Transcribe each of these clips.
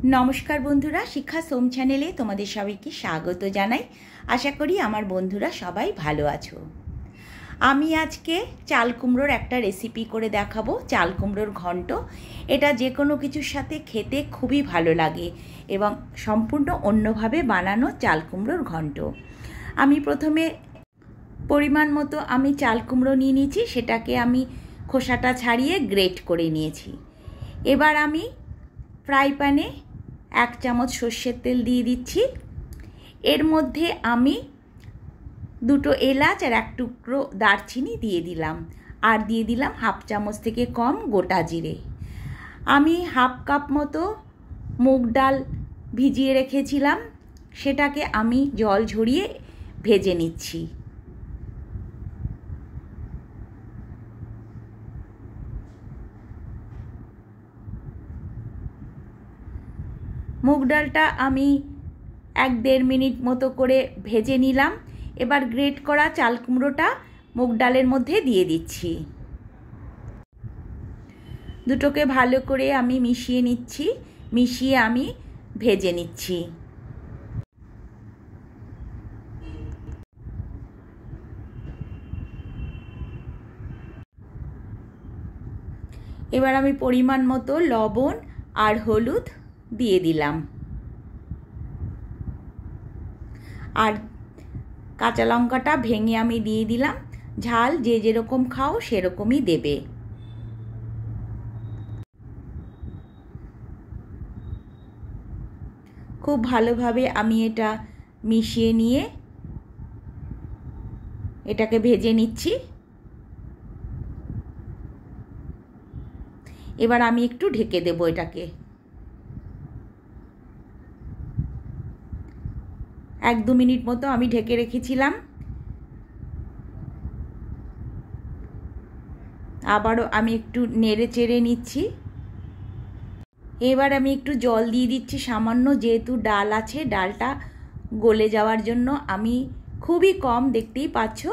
नमस्कार बंधुरा शिक्षा सोम चैनेले तुम्हारे सबाइके स्वागत जानाई। आशा करी आमार बंधुरा सबाई भालो आछो। आमी आजके चाल कुमड़ोर एकटा रेसिपि करे देखाबो, चाल कुमड़ोर घंट। एटा जे कोनो किछुर साथे खेते खूबई भालो लागे एबं सम्पूर्ण अन्यभावे बानानो चाल कुमड़ोर घंट। आमी प्रथमे परिमाण मतो आमी चाल कुमड़ो निये निয়েছি, सेटाके आमी खोसाटा छाड़िए ग्रेट करे निয়েছি। एबार आमी फ्राई पैने 1 चामच सर्षेर तेल दिए दिচ্ছি। एर मध्य आमी दुटो एलाच और 1 टुकरो दारचिनी दिए दिलाम और दिए दिलाम हाफ चामच थेके कम गोटा जिरे। आमी हाफ कप मतो मुग डाल भिजिए रेखेछिलाम, सेटाके आमी जल झरिए भेजे निচ্ছি। मुग डालटा आमी 1-1.5 मिनट मतो करे भेजे निलाम। एबार ग्रेट करा चाल कुमड़ोटा मुग डालेर मध्य दिए दिচ্ছি। दुटोके भालो करे आमी मिशिए निচ্ছি, मिशिए आमी भेजे निচ্ছি। एबार आमी परिमाण मतो लवण और हलुद दिए दिलाम और काँचा लंकाटा भेंगे आमी दिए दिलाम। झाल जे जेरकम खाओ सेरकमई देबे। खूब भालोभावे आमी एटा मिशिए निये एटाके भेजे निচ্ছি। एबार आमी एकटू ढेके देब एटाके। 1-2 मिनट मतो आमी ढेके रेखेछिलाम। आबारो आमी एकटू नेड़े चेड़े निচ্ছি। एबार आमी एकटू जल दिए दिচ্ছি सामान्य, जेहेतु डाल आछे डालटा गले जाওয়ার জন্য आमी खूबই कम देखतेই পাচ্ছো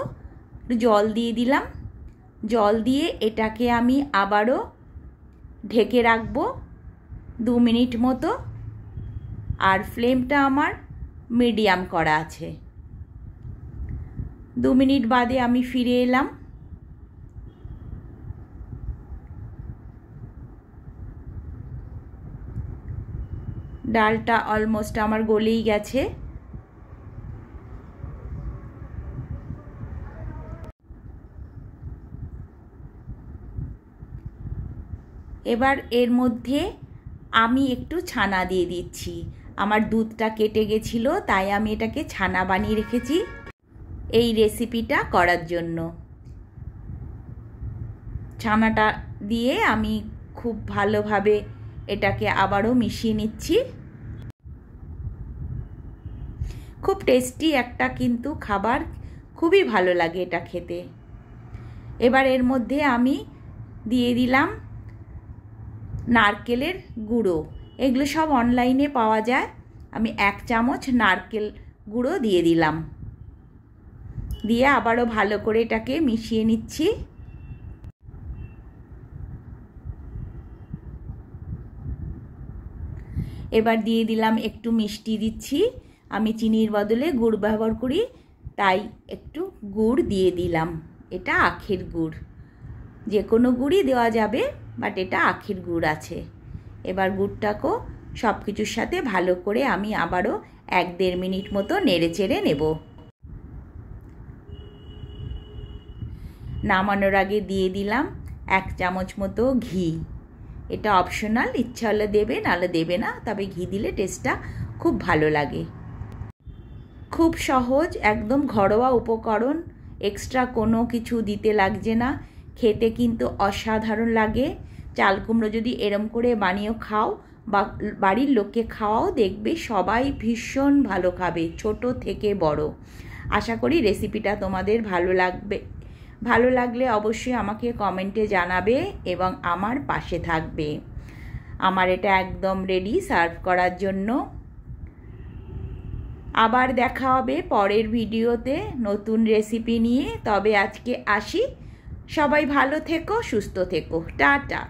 একটু जल दिए दिलाम। जल दिए एटाके आमी आबारो ढेके राखबो 2 मिनट मतो और फ्लेमटा आमार मीडियम करा आछे। 2 मिनट बादे आमी फिरे एलाम। डालटा अलमोस्ट आमार गलेई गेछे। एबार एर मध्य आमी एकटू छाना दिए दिচ্ছি। আমার দুধটা কেটে গেছিল তাই আমি এটাকে ছানা বানিয়ে রেখেছি এই রেসিপিটা করার জন্য। ছানাটা দিয়ে আমি খুব ভালোভাবে এটাকে আবারও মিশিয়ে নিচ্ছি। খুব টেস্টি একটা কিন্তু খাবার, খুবই ভালো লাগে এটা খেতে। এবার এর মধ্যে আমি দিয়ে দিলাম নারকেলের গুঁড়ো। एगुलो सब अनलाइने पावा जाए। आमी 1 चामच नारकेल गुड़ो दिए दिलाम, दिए आबारो भालो करे एटाके मिशिए निচ্ছি। एबार दिए दिलाम एकटू मिष्टि दिচ্ছি। आमी चिनिर बदले गुड़ व्यवहार करी ताई एकटू गुड़ दिए दिलाम। एटा आखेर गुड़, जे कोनो गुड़ी देওয়া যাবে, बाट एटा आखेर गुड़ आछे। एबार गुड़टाको सब किछुर साथे भालो करे आमी आबारो 1-1.5 मिनट मतो नेड़े चेड़े नेब। नामानोर आगे दिए दिलाम 1 चामच मतो घी। एटा अपशनल, इच्छा हले देबे नाले देबे ना, तबे घी दिले टेस्टटा खूब भालो लागे। खूब सहज एकदम घरोया उपकरण, एक्सट्रा कोनो किछु दिते लागछे ना, खेते किन्तु असाधारण लागे। चाल कुमड़ो यदि एरम करे बानिয়ে खाओ বা বাড়ির লোককে খাওয়াও, দেখবে সবাই ভীষণ ভালো খাবে, ছোট থেকে বড়। আশা করি রেসিপিটা তোমাদের ভালো লাগবে। ভালো লাগলে অবশ্যই আমাকে কমেন্টে জানাবে এবং আমার পাশে থাকবে। আমার এটা একদম রেডি সার্ভ করার জন্য। আবার দেখা হবে পরের ভিডিওতে নতুন রেসিপি নিয়ে। তবে আজকে আসি। সবাই ভালো থেকো, সুস্থ থেকো। টাটা।